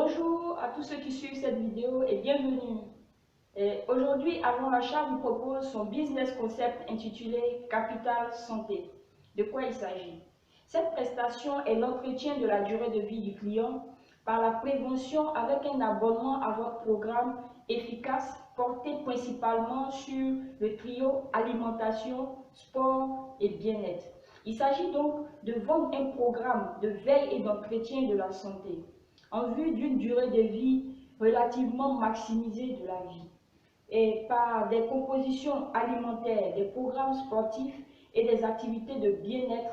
Bonjour à tous ceux qui suivent cette vidéo et bienvenue. Aujourd'hui, Avant l'achat vous propose son business concept intitulé Capital Santé. De quoi il s'agit? Cette prestation est l'entretien de la durée de vie du client par la prévention avec un abonnement à votre programme efficace porté principalement sur le trio alimentation, sport et bien-être. Il s'agit donc de vendre un programme de veille et d'entretien de la santé en vue d'une durée de vie relativement maximisée de la vie, et par des compositions alimentaires, des programmes sportifs et des activités de bien-être,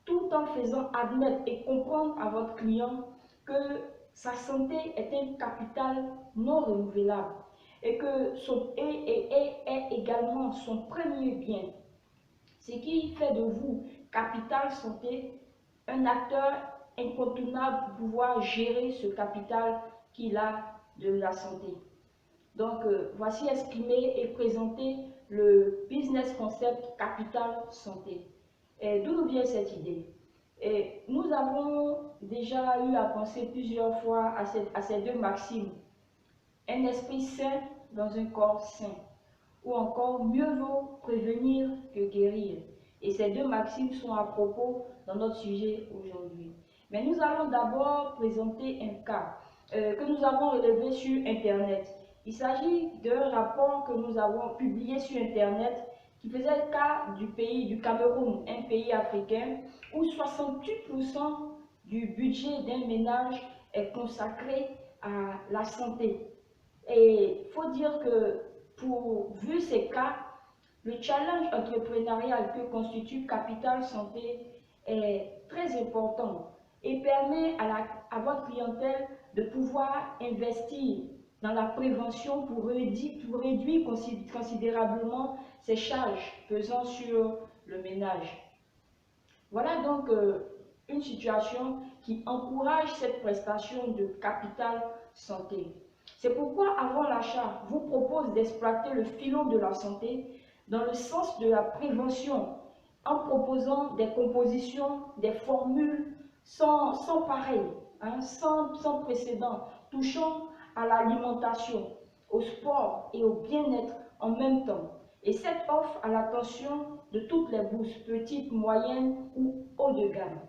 tout en faisant admettre et comprendre à votre client que sa santé est un capital non renouvelable et que est également son premier bien, ce qui fait de vous, Capital Santé, un acteur incontournable pour pouvoir gérer ce capital qu'il a de la santé. Donc, voici exprimé et présenté le business concept Capital Santé. D'où nous vient cette idée? Nous avons déjà eu à penser plusieurs fois à ces deux maximes. Un esprit sain dans un corps sain, ou encore mieux vaut prévenir que guérir. Et ces deux maximes sont à propos dans notre sujet aujourd'hui. Mais nous allons d'abord présenter un cas que nous avons relevé sur Internet. Il s'agit d'un rapport que nous avons publié sur Internet qui faisait le cas du pays du Cameroun, un pays africain, où 68% du budget d'un ménage est consacré à la santé. Et il faut dire que vu ces cas, le challenge entrepreneurial que constitue Capital Santé est très important et permet à votre clientèle de pouvoir investir dans la prévention pour réduire considérablement ces charges pesant sur le ménage. Voilà donc une situation qui encourage cette prestation de Capital Santé. C'est pourquoi Avant l'achat vous propose d'exploiter le filon de la santé dans le sens de la prévention en proposant des compositions, des formules sans pareil, sans précédent, touchant à l'alimentation, au sport et au bien-être en même temps. Et cette offre à l'attention de toutes les bourses, petites, moyennes ou haut de gamme.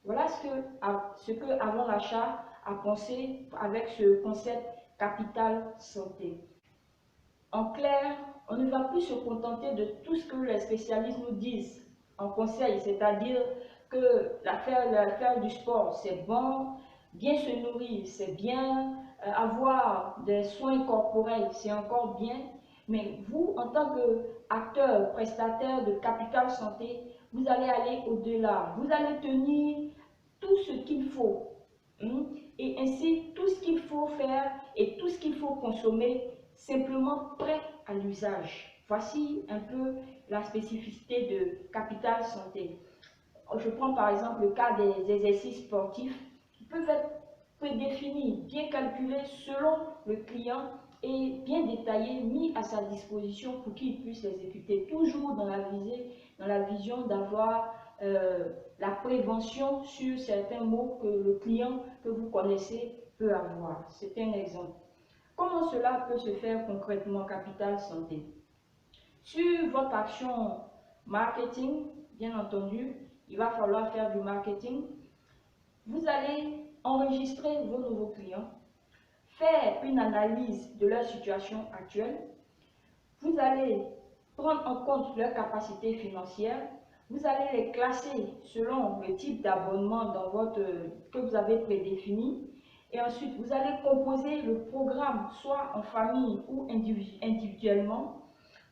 Voilà ce que Avant l'achat a pensé avec ce concept Capital Santé. En clair, on ne va plus se contenter de tout ce que les spécialistes nous disent en conseil, c'est-à-dire que l'affaire du sport, c'est bon, bien se nourrir, c'est bien, avoir des soins corporels, c'est encore bien, mais vous, en tant qu'acteur, prestataire de Capital Santé, vous allez aller au-delà, vous allez tenir tout ce qu'il faut, et ainsi tout ce qu'il faut faire et tout ce qu'il faut consommer simplement prêt à l'usage. Voici un peu la spécificité de Capital Santé. Je prends par exemple le cas des exercices sportifs qui peuvent être prédéfinis, bien calculés selon le client et bien détaillés, mis à sa disposition pour qu'il puisse l'exécuter, toujours dans la vision d'avoir la prévention sur certains maux que le client que vous connaissez peut avoir. C'est un exemple. Comment cela peut se faire concrètement, Capital Santé? Sur votre action marketing, bien entendu, il va falloir faire du marketing. Vous allez enregistrer vos nouveaux clients, faire une analyse de leur situation actuelle. Vous allez prendre en compte leur capacité financière. Vous allez les classer selon le type d'abonnement que vous avez prédéfini. Et ensuite, vous allez composer le programme, soit en famille ou individuellement.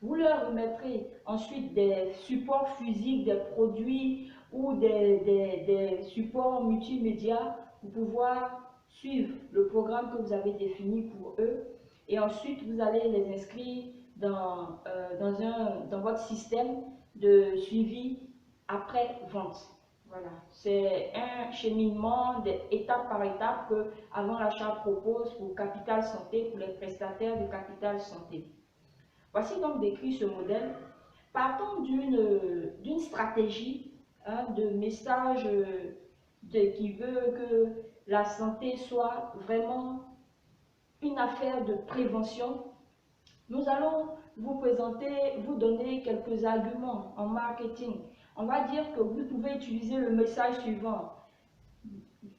Vous leur remettrez ensuite des supports physiques, des produits ou des supports multimédia pour pouvoir suivre le programme que vous avez défini pour eux. Et ensuite, vous allez les inscrire dans votre système de suivi après-vente. Voilà, c'est un cheminement étape par étape que Avant l'achat propose pour Capital Santé, pour les prestataires de Capital Santé. Voici donc décrit ce modèle. Partons d'une stratégie de message qui veut que la santé soit vraiment une affaire de prévention, nous allons vous présenter, vous donner quelques arguments en marketing. On va dire que vous pouvez utiliser le message suivant: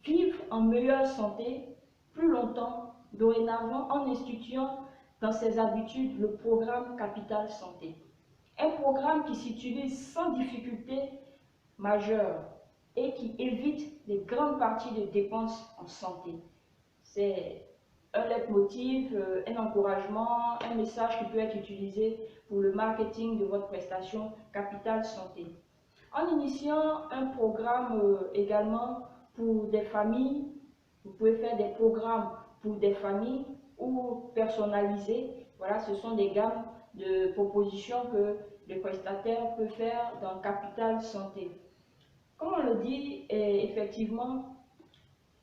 vivre en meilleure santé plus longtemps, dorénavant en instituant dans ses habitudes le programme Capital Santé. Un programme qui s'utilise sans difficulté majeure et qui évite les grandes parties de dépenses en santé. C'est un leitmotiv, un encouragement, un message qui peut être utilisé pour le marketing de votre prestation Capital Santé. En initiant un programme également pour des familles, vous pouvez faire des programmes pour des familles ou personnalisés. Voilà, ce sont des gammes de propositions que le prestataire peut faire dans Capital Santé. Comme on le dit, effectivement,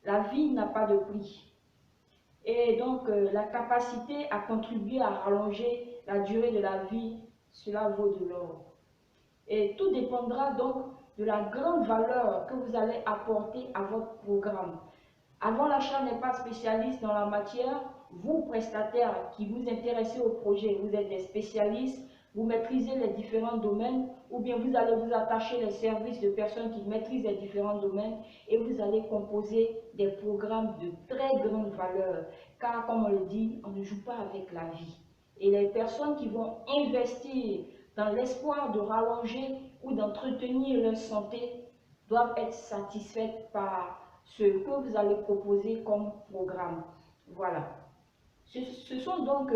la vie n'a pas de prix. Et donc, la capacité à contribuer à rallonger la durée de la vie, cela vaut de l'or. Et tout dépendra donc de la grande valeur que vous allez apporter à votre programme. Avant l'achat n'est pas spécialiste dans la matière, vous, prestataires qui vous intéressez au projet, vous êtes des spécialistes, vous maîtrisez les différents domaines, ou bien vous allez vous attacher les services de personnes qui maîtrisent les différents domaines et vous allez composer des programmes de très grande valeur. Car comme on le dit, on ne joue pas avec la vie. Et les personnes qui vont investir dans l'espoir de rallonger ou d'entretenir leur santé doivent être satisfaites par ce que vous allez proposer comme programme. Voilà. Ce sont donc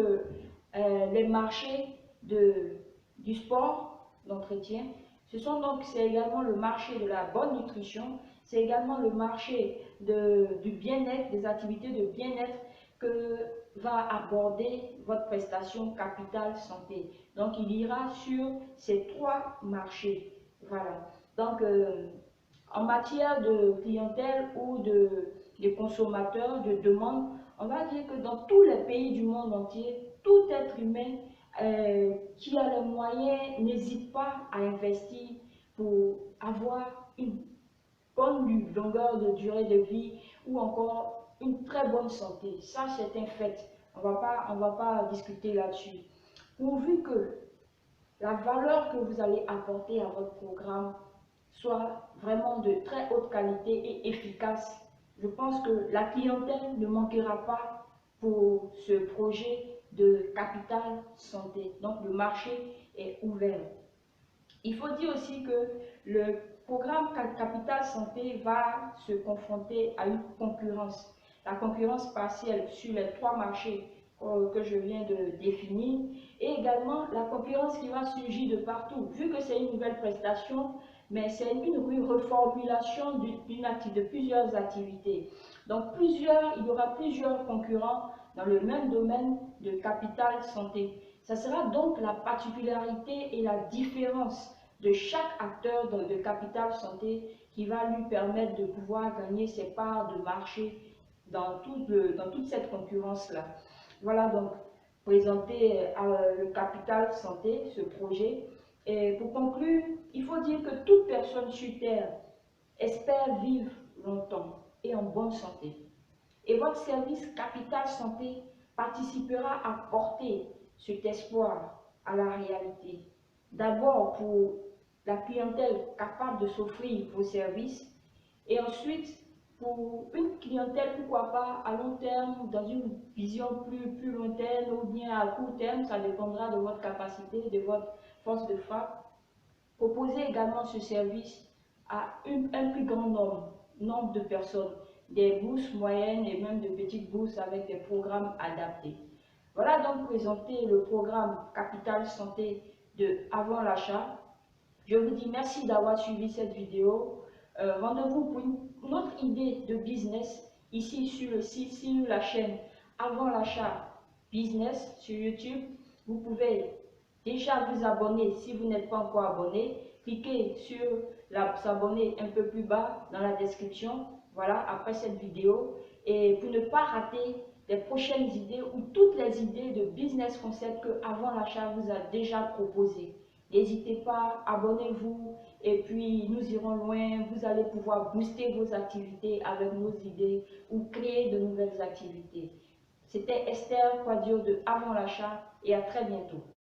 les marchés du sport, d'entretien. C'est également le marché de la bonne nutrition. C'est également le marché du bien-être, des activités de bien-être que va aborder votre prestation Capital Santé. Donc, il ira sur ces trois marchés. Voilà. Donc, en matière de clientèle ou de consommateurs, de demande, on va dire que dans tous les pays du monde entier, tout être humain qui a les moyens n'hésite pas à investir pour avoir une bonne longueur de durée de vie ou encore une très bonne santé. Ça, c'est un fait. On va pas discuter là-dessus. Pourvu que la valeur que vous allez apporter à votre programme soit vraiment de très haute qualité et efficace, je pense que la clientèle ne manquera pas pour ce projet de Capital Santé. Donc le marché est ouvert. Il faut dire aussi que le programme Capital Santé va se confronter à une concurrence. La concurrence partielle sur les trois marchés que je viens de définir et également la concurrence qui va surgir de partout. Vu que c'est une nouvelle prestation, mais c'est une reformulation de plusieurs activités. Donc il y aura plusieurs concurrents dans le même domaine de Capital Santé. Ça sera donc la particularité et la différence de chaque acteur de Capital Santé qui va lui permettre de pouvoir gagner ses parts de marché dans toute cette concurrence-là. Voilà donc présenter le Capital Santé, ce projet. Et pour conclure, il faut dire que toute personne sur Terre espère vivre longtemps et en bonne santé. Et votre service Capital Santé participera à porter cet espoir à la réalité. D'abord pour la clientèle capable de s'offrir vos services et ensuite pour une clientèle, pourquoi pas à long terme, dans une vision plus lointaine ou bien à court terme, ça dépendra de votre capacité, de votre force de frappe. Proposez également ce service à un plus grand nombre de personnes, des bourses moyennes et même de petites bourses avec des programmes adaptés. Voilà donc présenté le programme Capital Santé de Avant l'achat. Je vous dis merci d'avoir suivi cette vidéo. Rendez-vous pour une autre idée de business ici sur le site, sur la chaîne Avant l'achat Business sur YouTube. Vous pouvez déjà vous abonner si vous n'êtes pas encore abonné. Cliquez sur s'abonner un peu plus bas dans la description, voilà, après cette vidéo. Et pour ne pas rater les prochaines idées ou toutes les idées de business concept que Avant l'achat vous a déjà proposé. N'hésitez pas, abonnez-vous et puis nous irons loin. Vous allez pouvoir booster vos activités avec nos idées ou créer de nouvelles activités. C'était Esther Quadio de Avant l'achat et à très bientôt.